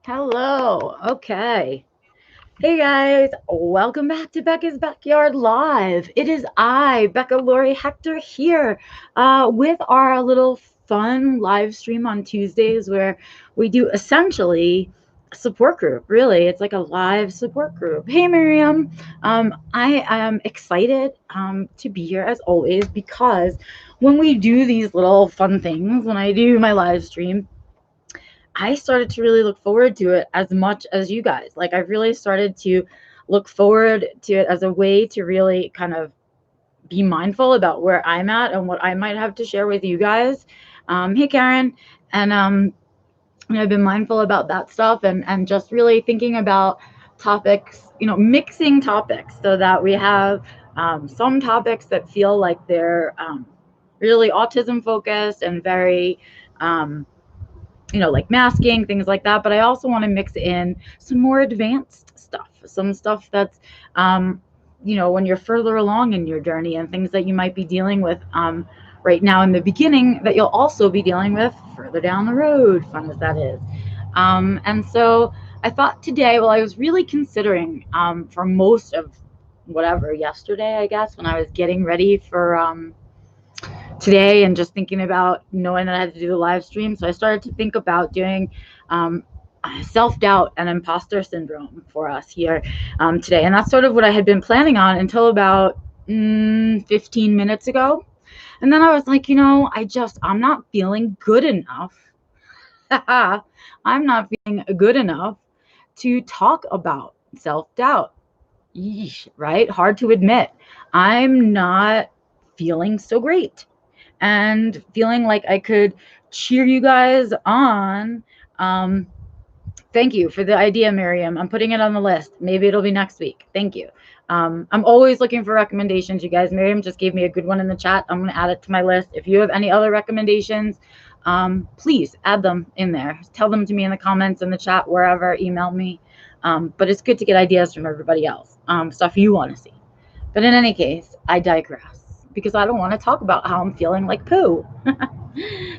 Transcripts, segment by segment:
Hello. Okay. Hey guys, welcome back to Becca's Backyard Live. It is I, Becca Lori Hector, here with our little fun live stream on Tuesdays where we do essentially a support group. Really, it's like a live support group. Hey Miriam, I am excited to be here as always because when we do these little fun things, when I do my live stream, I started to really look forward to it as much as you guys. Like I've really started to look forward to it as a way to really kind of be mindful about where I'm at and what I might have to share with you guys. Hey Karen, and I've been mindful about that stuff and just really thinking about topics, mixing topics so that we have some topics that feel like they're really autism focused and very like masking, things like that. But I also want to mix in some more advanced stuff, some stuff that's, when you're further along in your journey and things that you might be dealing with right now in the beginning that you'll also be dealing with further down the road, fun as that is. And so I thought today, well, I was really considering for most of whatever yesterday, I guess, when I was getting ready for today and just thinking about knowing that I had to do the live stream. So I started to think about doing um, self doubt and imposter syndrome for us here today. And that's sort of what I had been planning on until about 15 minutes ago. And then I was like, I'm not feeling good enough. I'm not feeling good enough to talk about self doubt. Right? Hard to admit. I'm not feeling so great and feeling like I could cheer you guys on. Um, Thank you for the idea, Miriam. I'm putting it on the list. Maybe it'll be next week. Thank you. I'm always looking for recommendations, you guys. Miriam just gave me a good one in the chat. I'm going to add it to my list. If you have any other recommendations, please add them in there. Tell them to me in the comments, in the chat, wherever. Email me. But it's good to get ideas from everybody else, stuff you want to see. But in any case, I digress because I don't want to talk about how I'm feeling like poo.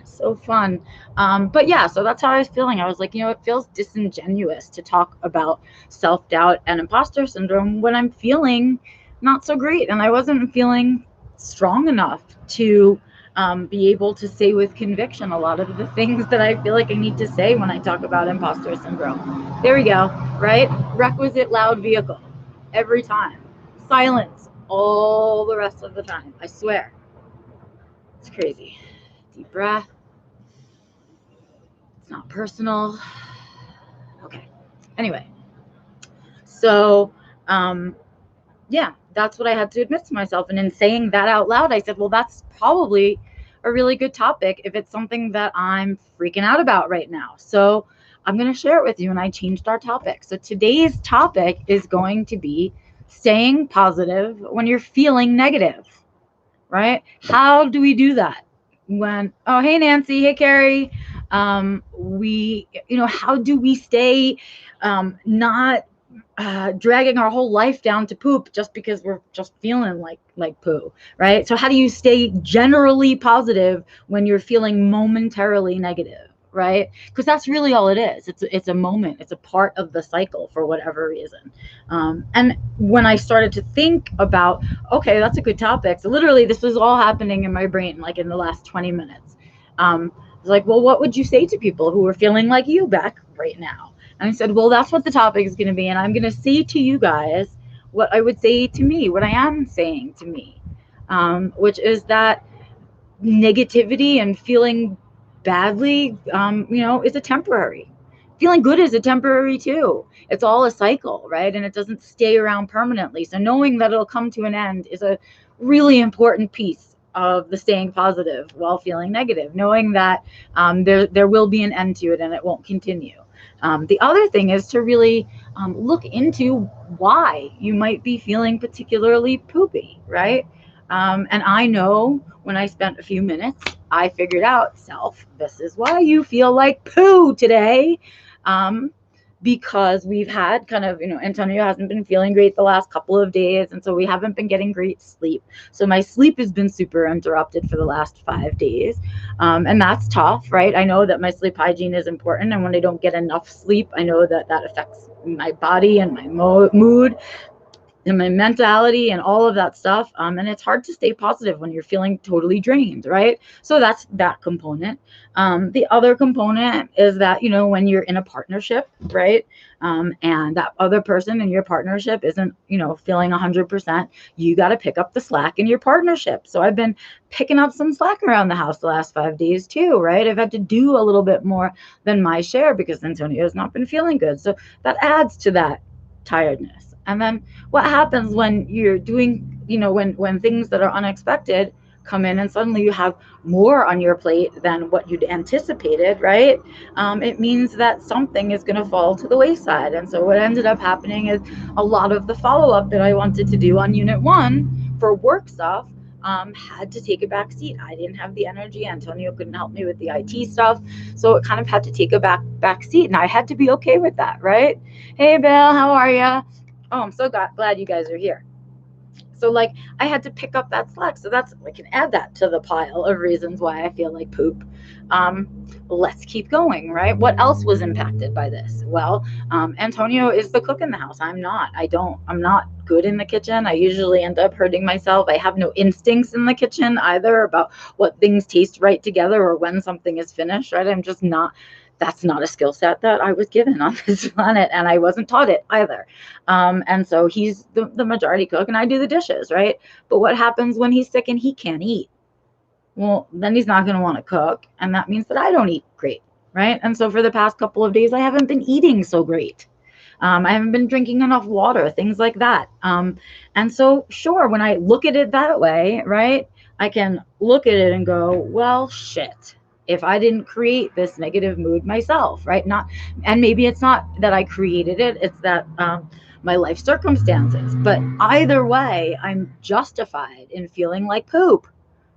So fun. But yeah, so that's how I was feeling. I was like, it feels disingenuous to talk about self doubt and imposter syndrome when I'm feeling not so great. And I wasn't feeling strong enough to be able to say with conviction a lot of the things that I feel like I need to say when I talk about imposter syndrome. There we go, right? Requisite loud vehicle every time. Silence all the rest of the time. I swear. It's crazy. Deep breath. It's not personal. Okay. Anyway, so yeah, that's what I had to admit to myself. And in saying that out loud, I said, well, that's probably a really good topic if it's something that I'm freaking out about right now. So I'm going to share it with you. And I changed our topic. So today's topic is going to be staying positive when you're feeling negative, right? How do we do that? Oh, hey, Nancy. Hey, Carrie. How do we stay not dragging our whole life down to poop just because we're just feeling like poo, right? So how do you stay generally positive when you're feeling momentarily negative, right? Because that's really all it is. It's a moment. It's a part of the cycle for whatever reason. And when I started to think about, okay, that's a good topic. So literally, this was all happening in my brain like in the last 20 minutes. It's like, well, what would you say to people who are feeling like you back right now? And I said, well, that's what the topic is going to be. And I'm going to say to you guys what I would say to me, what I am saying to me, which is that negativity and feeling badly, is a temporary. Feeling good is a temporary too. It's all a cycle, right? And it doesn't stay around permanently. So knowing that it'll come to an end is a really important piece of the staying positive while feeling negative. Knowing that there will be an end to it and it won't continue. The other thing is to really look into why you might be feeling particularly poopy, right? And I know when I spent a few minutes, I figured out, this is why you feel like poo today. Um, because we've had kind of, Antonio hasn't been feeling great the last couple of days. And so we haven't been getting great sleep. So my sleep has been super interrupted for the last 5 days. And that's tough, right? I know that my sleep hygiene is important. And when I don't get enough sleep, I know that that affects my body and my mood and my mentality and all of that stuff. And it's hard to stay positive when you're feeling totally drained, right? So that's that component. The other component is that, when you're in a partnership, right? And that other person in your partnership isn't, feeling 100%, you got to pick up the slack in your partnership. So I've been picking up some slack around the house the last 5 days too, right? I've had to do a little bit more than my share because Antonio has not been feeling good. So that adds to that tiredness. And then what happens when you're doing, when things that are unexpected come in and suddenly you have more on your plate than what you'd anticipated, right? It means that something is going to fall to the wayside. And so what ended up happening is a lot of the follow-up that I wanted to do on unit 1 for work stuff had to take a back seat. I didn't have the energy. Antonio couldn't help me with the IT stuff. So it kind of had to take a back seat. And I had to be okay with that, right? Hey, Bill, how are you? Oh, I'm so glad you guys are here. So I had to pick up that slack. So I can add that to the pile of reasons why I feel like poop. Let's keep going, right? What else was impacted by this? Well, Antonio is the cook in the house. I'm not. I'm not good in the kitchen. I usually end up hurting myself. I have no instincts in the kitchen either about what things taste right together or when something is finished, right? I'm just not. That's not a skill set that I was given on this planet, and I wasn't taught it either. And so he's the majority cook, and I do the dishes, right? But what happens when he's sick and he can't eat? Well, then he's not going to want to cook, and that means that I don't eat great, right? And so for the past couple of days, I haven't been eating so great. I haven't been drinking enough water, things like that. And so, sure, when I look at it that way, right, I can look at it and go, well, shit. If I didn't create this negative mood myself, right? And maybe it's not that I created it, it's that my life circumstances. But either way, I'm justified in feeling like poop,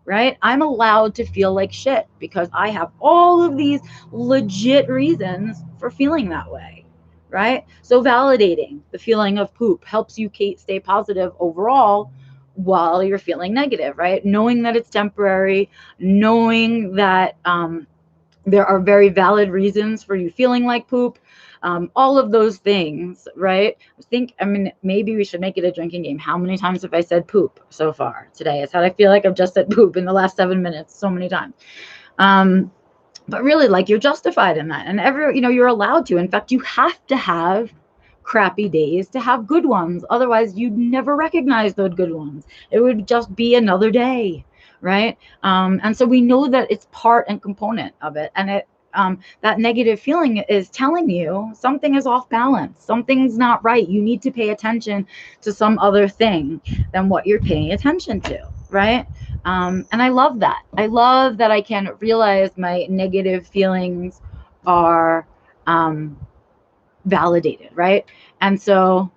right? I'm allowed to feel like shit because I have all of these legit reasons for feeling that way, right? So validating the feeling of poop helps you stay positive overall while you're feeling negative, right? Knowing that it's temporary, knowing that there are very valid reasons for you feeling like poop, all of those things, right? Maybe we should make it a drinking game. How many times have I said poop so far today? I feel like I've just said poop in the last 7 minutes so many times. But really, you're justified in that, and you're allowed to. In fact, you have to have crappy days to have good ones. Otherwise, you'd never recognize those good ones. It would just be another day, right? And so we know that it's part and component of it, and that negative feeling is telling you something is off balance, something's not right. You need to pay attention to some other thing than what you're paying attention to, right? And I love that. I love that I can realize my negative feelings are validated, right? And so,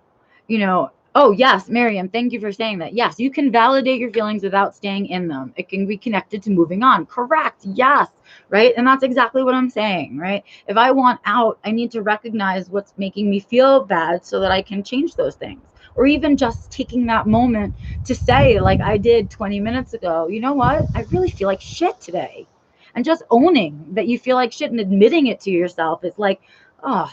oh yes, Miriam, thank you for saying that. Yes, you can validate your feelings without staying in them. It can be connected to moving on. Correct. Yes. Right. And that's exactly what I'm saying, right? If I want out, I need to recognize what's making me feel bad so that I can change those things. Or even just taking that moment to say, like I did 20 minutes ago, you know what? I really feel like shit today. And just owning that you feel like shit and admitting it to yourself is like, oh,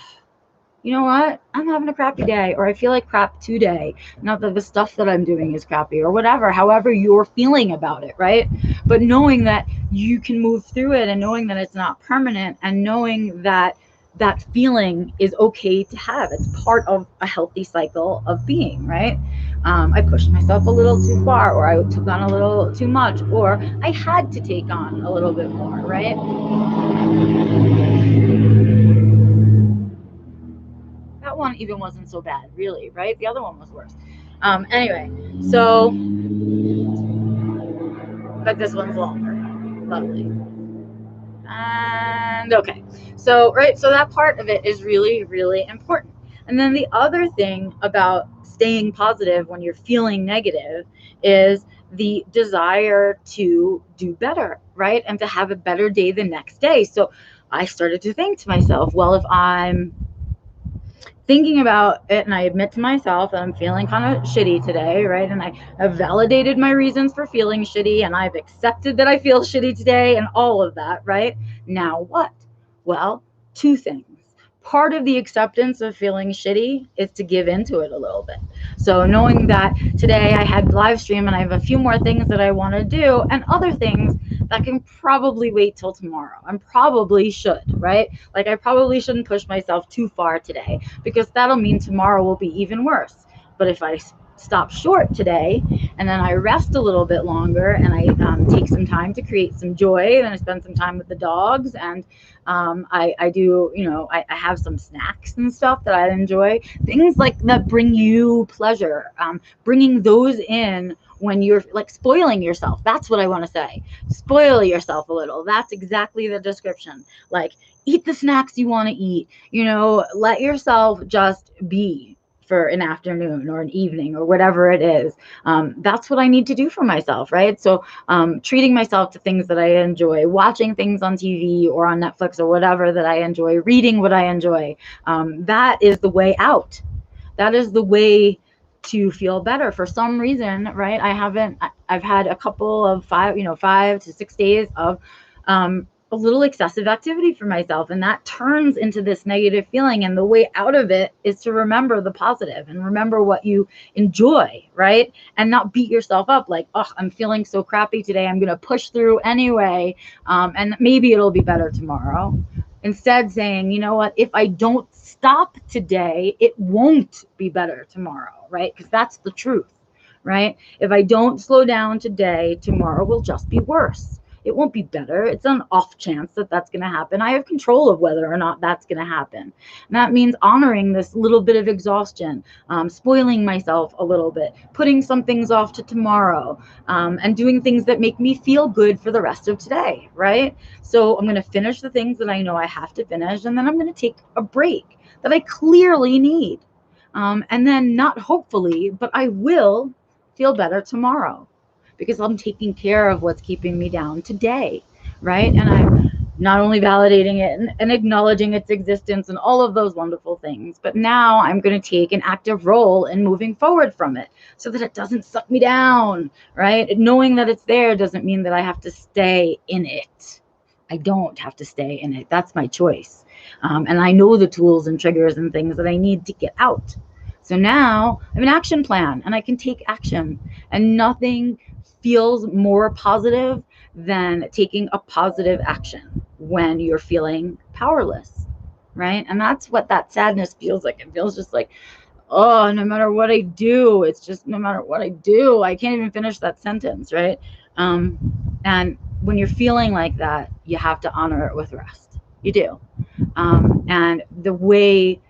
you know what? I'm having a crappy day, or I feel like crap today. Not that the stuff that I'm doing is crappy or whatever, however you're feeling about it, right? But knowing that you can move through it, and knowing that it's not permanent, and knowing that that feeling is okay to have. It's part of a healthy cycle of being, right? I pushed myself a little too far, or I took on a little too much, or I had to take on a little bit more, right? That one even wasn't so bad, really, right? The other one was worse. Anyway, so, but this one's longer. Lovely. And okay, so, right, so that part of it is really, really important. And then the other thing about staying positive when you're feeling negative is the desire to do better, right? And to have a better day the next day. So I started to think to myself, well, if I'm thinking about it, and I admit to myself that I'm feeling kind of shitty today, right? And I have validated my reasons for feeling shitty, and I've accepted that I feel shitty today, and all of that, right? Now what? Well, two things. Part of the acceptance of feeling shitty is to give into it a little bit. So knowing that today I had live stream and I have a few more things that I want to do, and other things that can probably wait till tomorrow. And probably should, right? Like I probably shouldn't push myself too far today, because that'll mean tomorrow will be even worse. But if I stop short today and then I rest a little bit longer, and I take some time to create some joy, and I spend some time with the dogs, and I do, I have some snacks and stuff that I enjoy, things like that bring you pleasure, bringing those in when you're like spoiling yourself. That's what I want to say. Spoil yourself a little. That's exactly the description. Like, eat the snacks you want to eat, let yourself just be for an afternoon or an evening or whatever it is. That's what I need to do for myself, right? So treating myself to things that I enjoy, watching things on TV or on Netflix or whatever that I enjoy, reading what I enjoy, that is the way out. That is the way to feel better. For some reason, right? I've had a couple of 5 to 6 days of a little excessive activity for myself, and that turns into this negative feeling. And the way out of it is to remember the positive and remember what you enjoy, right? And not beat yourself up like, oh, I'm feeling so crappy today, I'm going to push through anyway, and maybe it'll be better tomorrow. Instead, saying, you know what, if I don't stop today, it won't be better tomorrow, right? Because that's the truth, right? If I don't slow down today, tomorrow will just be worse. It won't be better. It's an off chance that that's going to happen. I have control of whether or not that's going to happen. And that means honoring this little bit of exhaustion, spoiling myself a little bit, putting some things off to tomorrow, and doing things that make me feel good for the rest of today, right? So I'm going to finish the things that I know I have to finish, and then I'm going to take a break that I clearly need. And then not hopefully, but I will feel better tomorrow, because I'm taking care of what's keeping me down today, right? And I'm not only validating it and acknowledging its existence and all of those wonderful things, but now I'm going to take an active role in moving forward from it so that it doesn't suck me down, right? Knowing that it's there doesn't mean that I have to stay in it. I don't have to stay in it. That's my choice. And I know the tools and triggers and things that I need to get out. So now I have an action plan and I can take action, and nothing feels more positive than taking a positive action when you're feeling powerless, right? And that's what that sadness feels like. It feels just like, oh, no matter what I do, it's just no matter what I do, I can't even finish that sentence, right? And when you're feeling like that, you have to honor it with rest. You do. And the way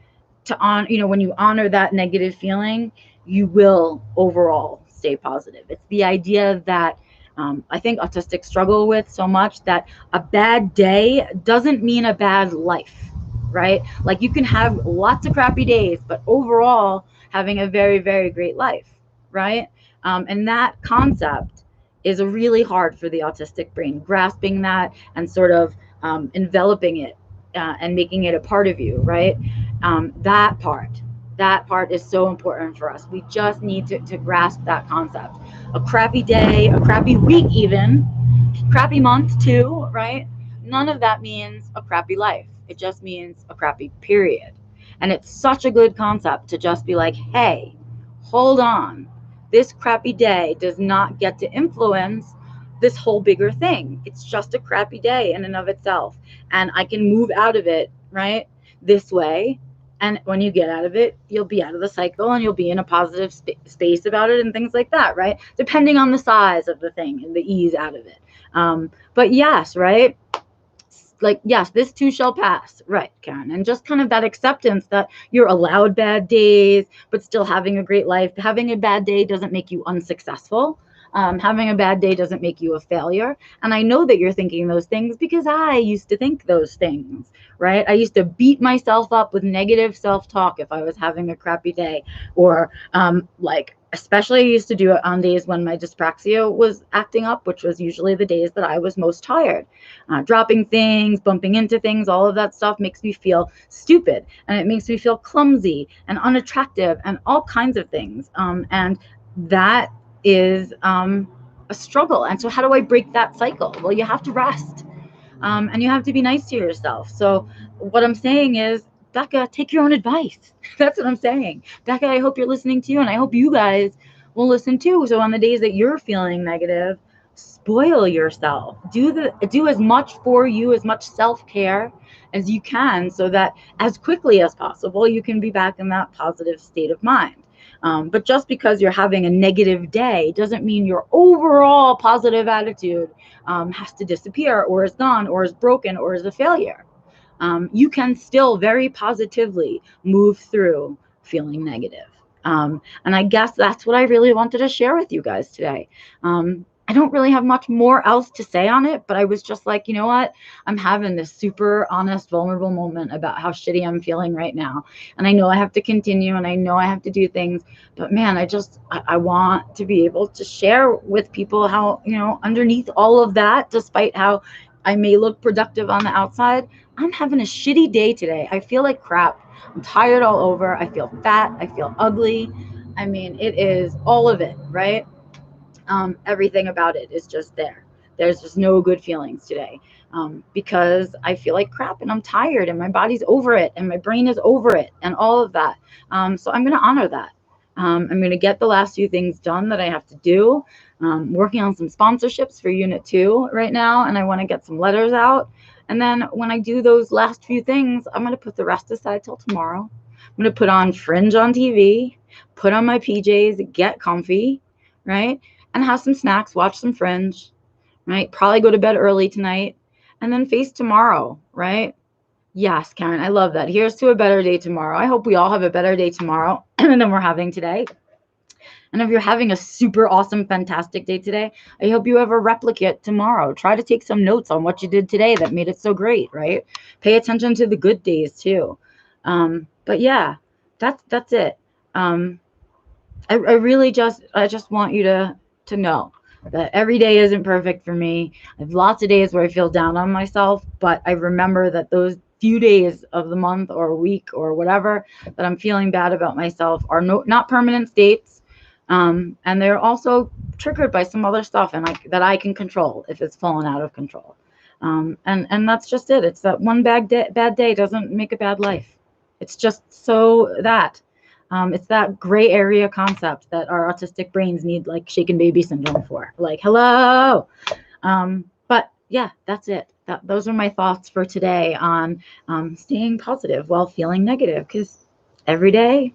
to when you honor that negative feeling, you will overall stay positive. It's the idea that I think autistics struggle with so much, that a bad day doesn't mean a bad life, right? Like, you can have lots of crappy days, but overall having a very, very great life, right? And that concept is really hard for the autistic brain, grasping that and sort of enveloping it and making it a part of you, right? That part is so important for us. We just need to grasp that concept. A crappy day, a crappy week, even crappy month too, right? None of that means a crappy life. It just means a crappy period. And it's such a good concept to just be like, hey, hold on. This crappy day does not get to influence this whole bigger thing. It's just a crappy day in and of itself. And I can move out of it, right? This way. And when you get out of it, you'll be out of the cycle and you'll be in a positive space about it and things like that, right? Depending on the size of the thing and the ease out of it. But yes, right? Like, yes, this too shall pass, right, Karen? And just kind of that acceptance that you're allowed bad days, but still having a great life. Having a bad day doesn't make you unsuccessful. Having a bad day doesn't make you a failure. And I know that you're thinking those things because I used to think those things, right? I used to beat myself up with negative self-talk if I was having a crappy day, or like Especially I used to do it on days when my dyspraxia was acting up, which was usually the days that I was most tired. Dropping things, bumping into things, all of that stuff makes me feel stupid, and it makes me feel clumsy and unattractive and all kinds of things. And that is a struggle. And so how do I break that cycle? Well, you have to rest. And you have to be nice to yourself. So what I'm saying is, Becca, take your own advice. That's what I'm saying. Becca, I hope you're listening to you, and I hope you guys will listen too. So on the days that you're feeling negative, spoil yourself. Do as much for you, as much self-care as you can, so that as quickly as possible you can be back in that positive state of mind. But just because you're having a negative day doesn't mean your overall positive attitude has to disappear or is gone or is broken or is a failure. You can still very positively move through feeling negative. And I guess that's what I really wanted to share with you guys today. I don't really have much more else to say on it, but I was just like, you know what? I'm having this super honest, vulnerable moment about how shitty I'm feeling right now. And I know I have to continue and I know I have to do things, but man, I want to be able to share with people how, underneath all of that, despite how I may look productive on the outside, I'm having a shitty day today. I feel like crap. I'm tired all over. I feel fat. I feel ugly. I mean, it is all of it, right? Everything about it is just there. There's just no good feelings today, because I feel like crap and I'm tired and my body's over it and my brain is over it and all of that. So I'm going to honor that. I'm going to get the last few things done that I have to do. Working on some sponsorships for Unit 2 right now, and I want to get some letters out. And then when I do those last few things, I'm going to put the rest aside till tomorrow. I'm going to put on Fringe on TV, put on my PJs, get comfy, right? And have some snacks, watch some Fringe, right? Probably go to bed early tonight, and then face tomorrow, right? Yes, Karen, I love that. Here's to a better day tomorrow. I hope we all have a better day tomorrow than we're having today. And if you're having a super awesome, fantastic day today, I hope you have a replicate tomorrow. Try to take some notes on what you did today that made it so great, right? Pay attention to the good days too. But yeah, that's it. I just want you to know that every day isn't perfect for me. I have lots of days where I feel down on myself, but I remember that those few days of the month or week or whatever that I'm feeling bad about myself are not permanent states. And they're also triggered by some other stuff that I can control if it's fallen out of control. And that's just it. It's that one bad day doesn't make a bad life. It's just so that. It's that gray area concept that our autistic brains need like shaken baby syndrome for. Like, hello. But yeah, that's it. Those are my thoughts for today on staying positive while feeling negative, because every day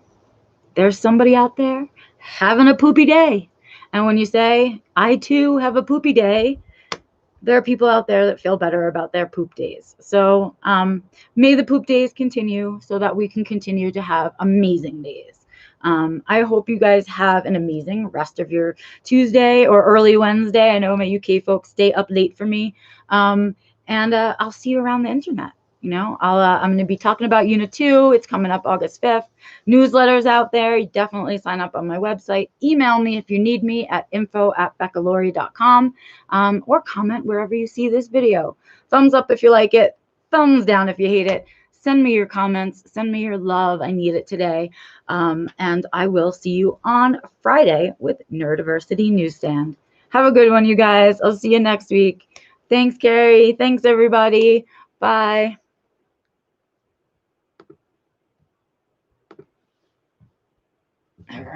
there's somebody out there having a poopy day. And when you say, I too have a poopy day, there are people out there that feel better about their poop days. So may the poop days continue so that we can continue to have amazing days. I hope you guys have an amazing rest of your Tuesday or early Wednesday. I know my UK folks stay up late for me. And I'll see you around the internet. I'm going to be talking about Unit 2. It's coming up August 5th. Newsletters out there. You definitely sign up on my website. Email me if you need me at info@beccalaurie.com, or comment wherever you see this video. Thumbs up if you like it. Thumbs down if you hate it. Send me your comments. Send me your love. I need it today. And I will see you on Friday with Neurodiversity Newsstand. Have a good one, you guys. I'll see you next week. Thanks, Carrie. Thanks, everybody. Bye. All right.